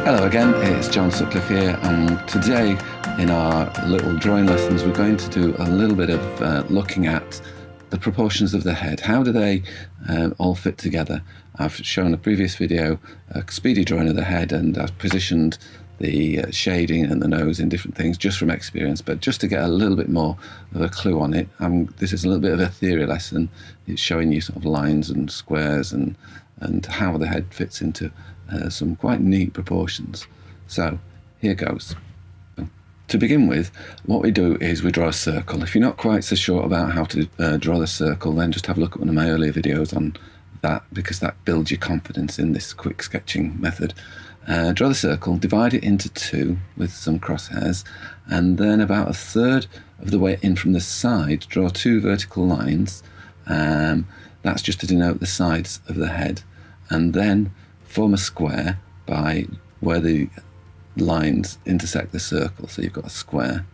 Hello again, it's John Sutcliffe here, and today in our little drawing lessons we're going to do a little bit of looking at the proportions of the head. How do they all fit together? I've shown a previous video a speedy drawing of the head, and I've positioned the shading and the nose in different things just from experience, but just to get a little bit more of a clue on it, this is a little bit of a theory lesson. It's showing you sort of lines and squares and how the head fits into some quite neat proportions. So here goes. To begin with, what we do is we draw a circle. If you're not quite so sure about how to draw the circle, then just have a look at one of my earlier videos on that, because that builds your confidence in this quick sketching method. Draw the circle, divide it into two with some crosshairs, and then about a third of the way in from the side, draw two vertical lines. That's just to denote the sides of the head, and then form a square by where the lines intersect the circle, so you've got a square.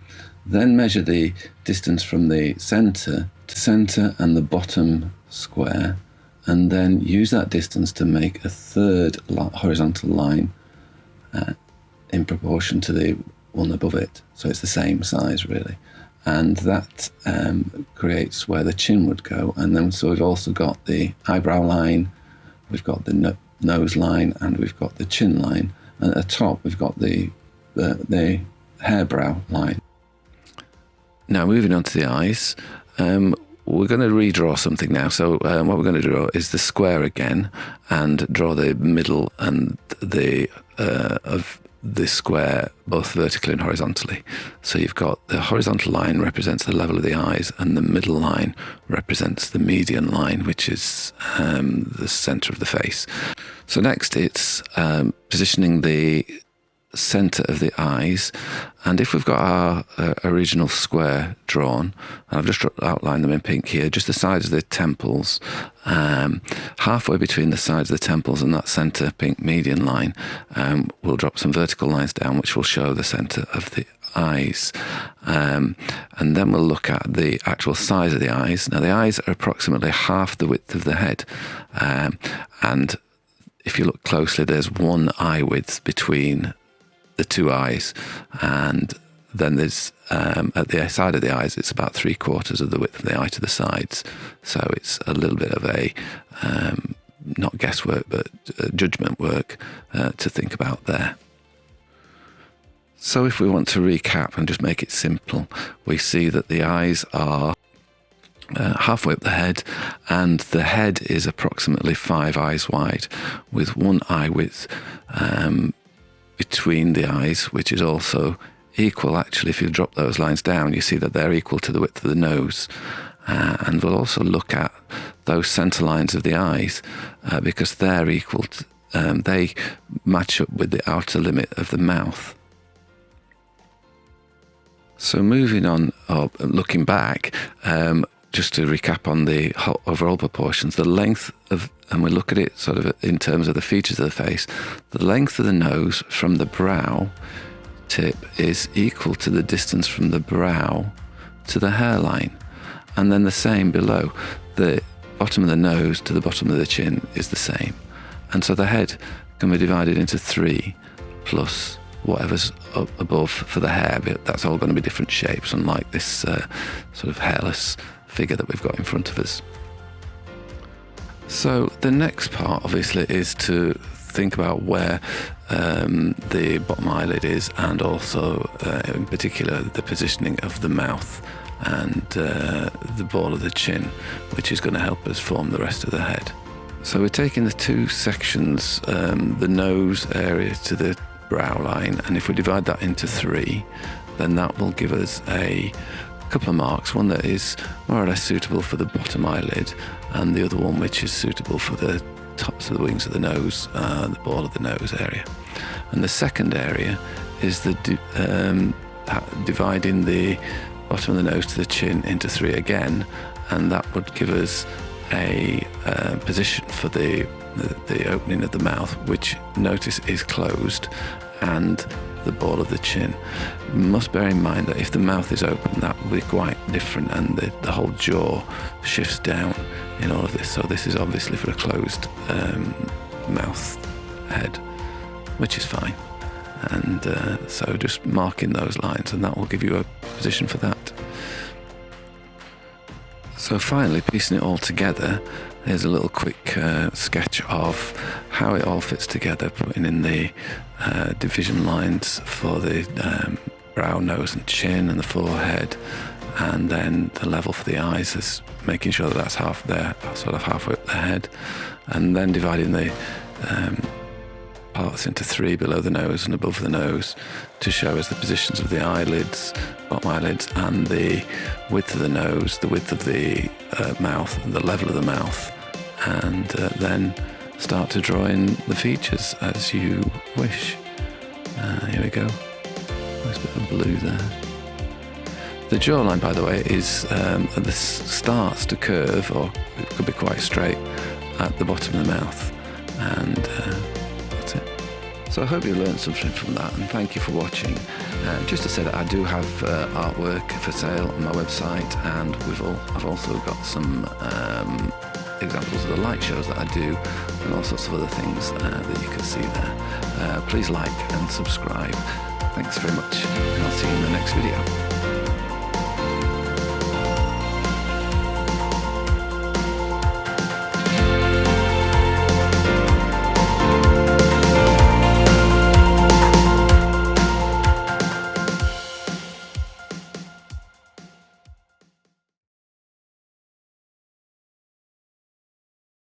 Then measure the distance from the centre to centre and the bottom square, and then use that distance to make a third horizontal line in proportion to the one above it, so it's the same size really, and that creates where the chin would go. And then so we've also got the eyebrow line, we've got the nose line, and we've got the chin line, and at the top we've got the hairbrow line. Now moving on to the eyes, we're going to redraw something now. So what we're going to draw is the square again, and draw the middle and the of the square both vertically and horizontally. So you've got the horizontal line represents the level of the eyes, and the middle line represents the median line, which is the centre of the face. So next it's positioning the centre of the eyes, and if we've got our original square drawn, and I've just outlined them in pink here, just the sides of the temples, halfway between the sides of the temples and that centre pink median line, we'll drop some vertical lines down which will show the centre of the eyes, and then we'll look at the actual size of the eyes. Now the eyes are approximately half the width of the head, and if you look closely there's one eye width between the two eyes, and then there's at the side of the eyes it's about 3/4 of the width of the eye to the sides, so it's a little bit of a not guesswork but judgment work to think about there. So if we want to recap and just make it simple, we see that the eyes are halfway up the head, and the head is approximately 5 eyes wide, with one eye width between the eyes, which is also equal, actually, if you drop those lines down, you see that they're equal to the width of the nose. And we'll also look at those centre lines of the eyes, because they're equal to, they match up with the outer limit of the mouth. So moving on, or looking back, just to recap on the overall proportions, the length of, and we look at it sort of in terms of the features of the face, the length of the nose from the brow tip is equal to the distance from the brow to the hairline. And then the same below, the bottom of the nose to the bottom of the chin is the same. And so the head can be divided into 3 plus whatever's up above for the hair, but that's all going to be different shapes, unlike this sort of hairless figure that we've got in front of us. So the next part obviously is to think about where the bottom eyelid is, and also in particular the positioning of the mouth and the ball of the chin, which is going to help us form the rest of the head. So we're taking the two sections, the nose area to the brow line, and if we divide that into 3, then that will give us a couple of marks, one that is more or less suitable for the bottom eyelid, and the other one which is suitable for the tops of the wings of the nose, the ball of the nose area. And the second area is the dividing the bottom of the nose to the chin into 3 again, and that would give us a position for the the opening of the mouth, which notice is closed, and the ball of the chin. You must bear in mind that if the mouth is open, that will be quite different, and the whole jaw shifts down in all of this. So this is obviously for a closed mouth head, which is fine. And so just marking those lines, and that will give you a position for that. So finally, piecing it all together, here's a little quick sketch of how it all fits together, putting in the division lines for the brow, nose and chin and the forehead, and then the level for the eyes, is making sure that that's half there, sort of halfway up the head, and then dividing the parts into three, below the nose and above the nose, to show us the positions of the eyelids, bottom eyelids, and the width of the nose, the width of the mouth, and the level of the mouth, and then start to draw in the features as you wish. Here we go. Nice bit of blue there. The jawline, by the way, is this starts to curve, or it could be quite straight, at the bottom of the mouth, and that's it. So I hope you learned something from that, and thank you for watching. Just to say that I do have artwork for sale on my website, and I've also got some examples of the light shows that I do, and all sorts of other things that you can see there. Please like and subscribe. Thanks very much, and I'll see you in the next video.